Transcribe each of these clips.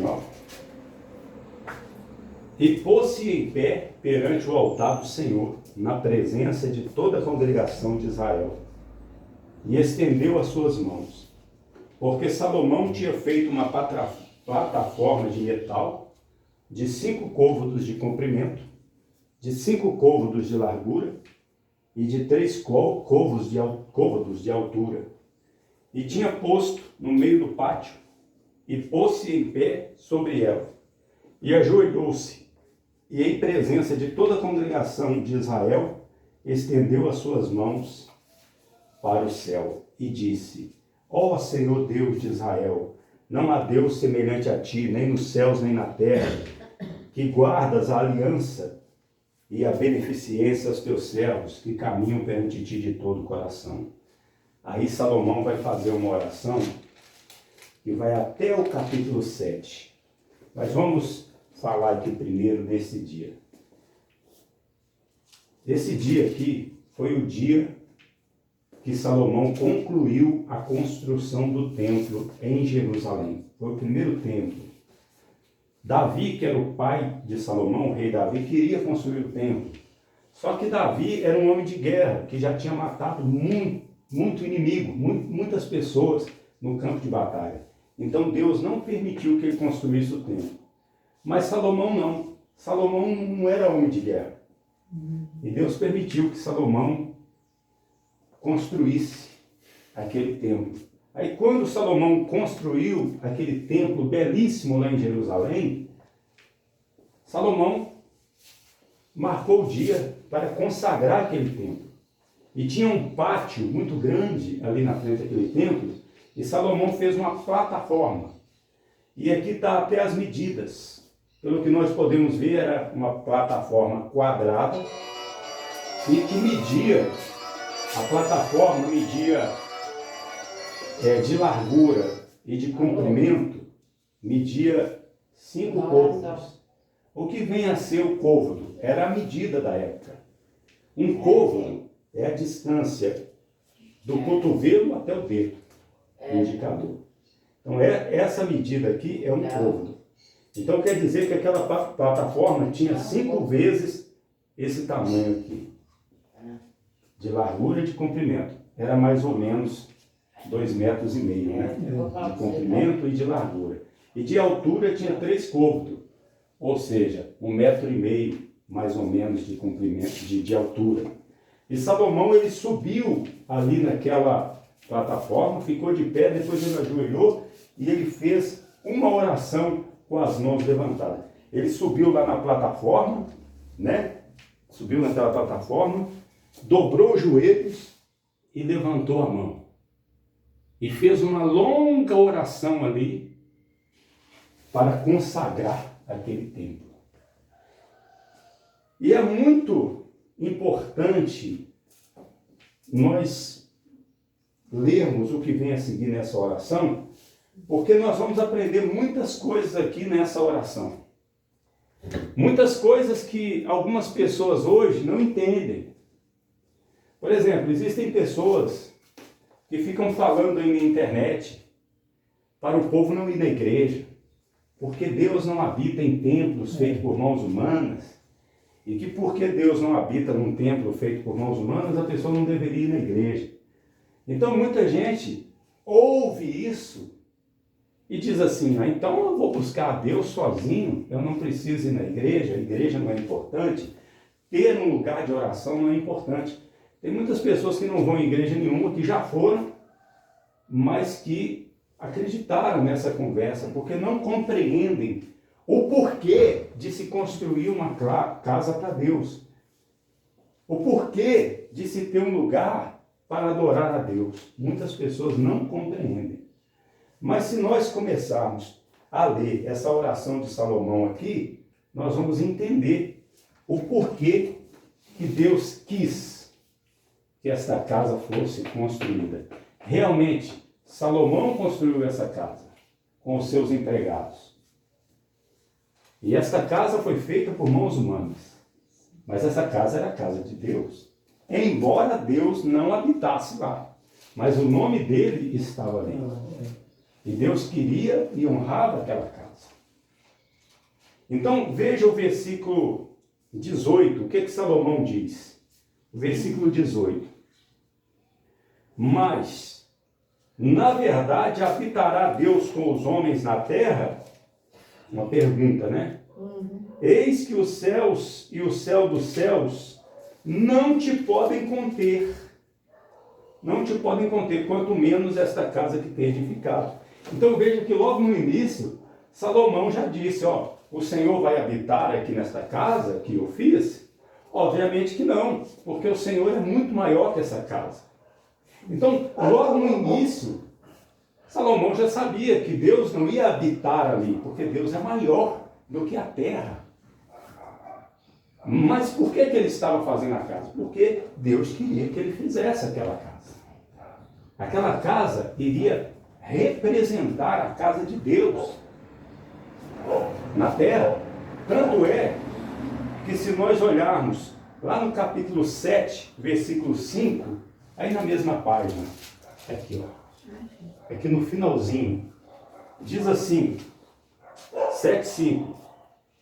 assim, ó. E pôs-se em pé perante o altar do Senhor, na presença de toda a congregação de Israel, e estendeu as suas mãos, porque Salomão tinha feito uma plataforma de metal de 5 côvados de comprimento, de 5 côvados de largura e de 3 côvados de altura. E tinha posto no meio do pátio, e pôs-se em pé sobre ela, e ajoelhou-se, e em presença de toda a congregação de Israel, estendeu as suas mãos para o céu, e disse: Ó Senhor Deus de Israel, não há Deus semelhante a ti, nem nos céus nem na terra, que guardas a aliança e a beneficência aos teus servos, que caminham perante ti de todo o coração. Aí Salomão vai fazer uma oração que vai até o capítulo 7. Mas vamos falar aqui primeiro desse dia. Esse dia aqui foi o dia que Salomão concluiu a construção do templo em Jerusalém. Foi o primeiro templo. Davi, que era o pai de Salomão, o rei Davi, queria construir o templo. Só que Davi era um homem de guerra, que já tinha matado muito inimigo, muitas pessoas no campo de batalha. Então Deus não permitiu que ele construísse o templo. Mas Salomão não. Salomão não era homem de guerra. E Deus permitiu que Salomão construísse aquele templo. Aí quando Salomão construiu aquele templo belíssimo lá em Jerusalém, Salomão marcou o dia para consagrar aquele templo. E tinha um pátio muito grande ali na frente daquele templo, e Salomão fez uma plataforma. E aqui está até as medidas. Pelo que nós podemos ver, era uma plataforma quadrada, e que media, a plataforma media de largura e de comprimento, media 5 côvados. O que vem a ser o côvado? Era a medida da época. Um côvado é a distância do cotovelo até o dedo, o indicador. Então, essa medida aqui é um côvado. Então, quer dizer que aquela plataforma tinha 5 vezes esse tamanho aqui, de largura e de comprimento. Era mais ou menos 2,5 metros, né? De comprimento e de largura. E de altura tinha 3 côvados, ou seja, 1,5 metro, mais ou menos, de comprimento, de altura. E Salomão, ele subiu ali naquela plataforma, ficou de pé, depois ele ajoelhou e ele fez uma oração com as mãos levantadas. Ele subiu lá na plataforma, né? Subiu naquela plataforma, dobrou os joelhos e levantou a mão. E fez uma longa oração ali para consagrar aquele templo. E é muito importante nós lermos o que vem a seguir nessa oração, porque nós vamos aprender muitas coisas aqui nessa oração. Muitas coisas que algumas pessoas hoje não entendem. Por exemplo, existem pessoas que ficam falando aí na internet para o povo não ir na igreja, porque Deus não habita em templos feitos por mãos humanas, e que porque Deus não habita num templo feito por mãos humanas, a pessoa não deveria ir na igreja. Então muita gente ouve isso e diz assim: então eu vou buscar a Deus sozinho, eu não preciso ir na igreja, a igreja não é importante, ter um lugar de oração não é importante. Tem muitas pessoas que não vão em igreja nenhuma, que já foram, mas que acreditaram nessa conversa, porque não compreendem o porquê de se construir uma casa para Deus. O porquê de se ter um lugar para adorar a Deus. Muitas pessoas não compreendem. Mas se nós começarmos a ler essa oração de Salomão aqui, nós vamos entender o porquê que Deus quis que esta casa fosse construída. Realmente, Salomão construiu essa casa com os seus empregados. E esta casa foi feita por mãos humanas. Mas essa casa era a casa de Deus. Embora Deus não habitasse lá. Mas o nome dele estava ali. E Deus queria e honrava aquela casa. Então, veja o versículo 18, o que Salomão diz? O versículo 18. Mas, na verdade, habitará Deus com os homens na terra? Uma pergunta, né? Eis que os céus e o céu dos céus não te podem conter. Não te podem conter, quanto menos esta casa que tem edificado. Então veja que logo no início, Salomão já disse, ó, o Senhor vai habitar aqui nesta casa que eu fiz? Obviamente que não, porque o Senhor é muito maior que essa casa. Então, logo no início, Salomão já sabia que Deus não ia habitar ali, porque Deus é maior do que a terra. Mas por que ele estava fazendo a casa? Porque Deus queria que ele fizesse aquela casa. Aquela casa iria representar a casa de Deus na terra. Tanto é que se nós olharmos lá no capítulo 7, versículo 5, aí na mesma página, aqui ó, aqui no finalzinho, diz assim, 7:5,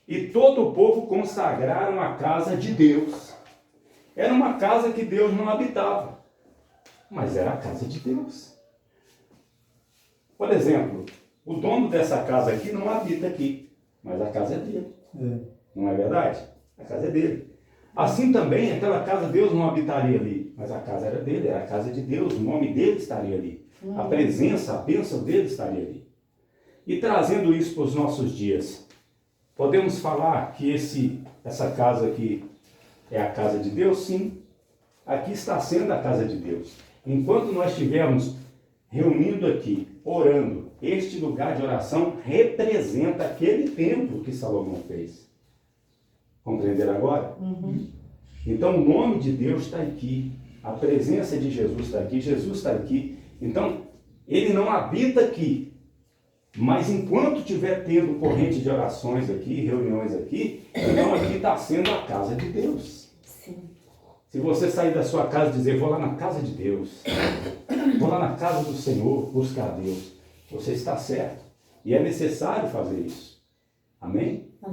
e todo o povo consagraram a casa de Deus. Era uma casa que Deus não habitava, mas era a casa de Deus. Por exemplo, o dono dessa casa aqui não habita aqui, mas a casa é dele. Não é verdade? A casa é dele. Assim também, aquela casa Deus não habitaria ali, mas a casa era dele, era a casa de Deus, o nome dele estaria ali. A presença, a bênção dele estaria ali. E trazendo isso para os nossos dias, podemos falar que essa casa aqui é a casa de Deus? Sim. Aqui está sendo a casa de Deus. Enquanto nós estivermos reunindo aqui, orando, este lugar de oração representa aquele templo que Salomão fez. Compreenderam agora? Então o nome de Deus está aqui. A presença de Jesus está aqui. Jesus está aqui. Então, ele não habita aqui. Mas enquanto estiver tendo corrente de orações aqui, reuniões aqui, então aqui está sendo a casa de Deus. Sim. Se você sair da sua casa e dizer, vou lá na casa de Deus, vou lá na casa do Senhor buscar a Deus, você está certo. E é necessário fazer isso. Amém? Amém.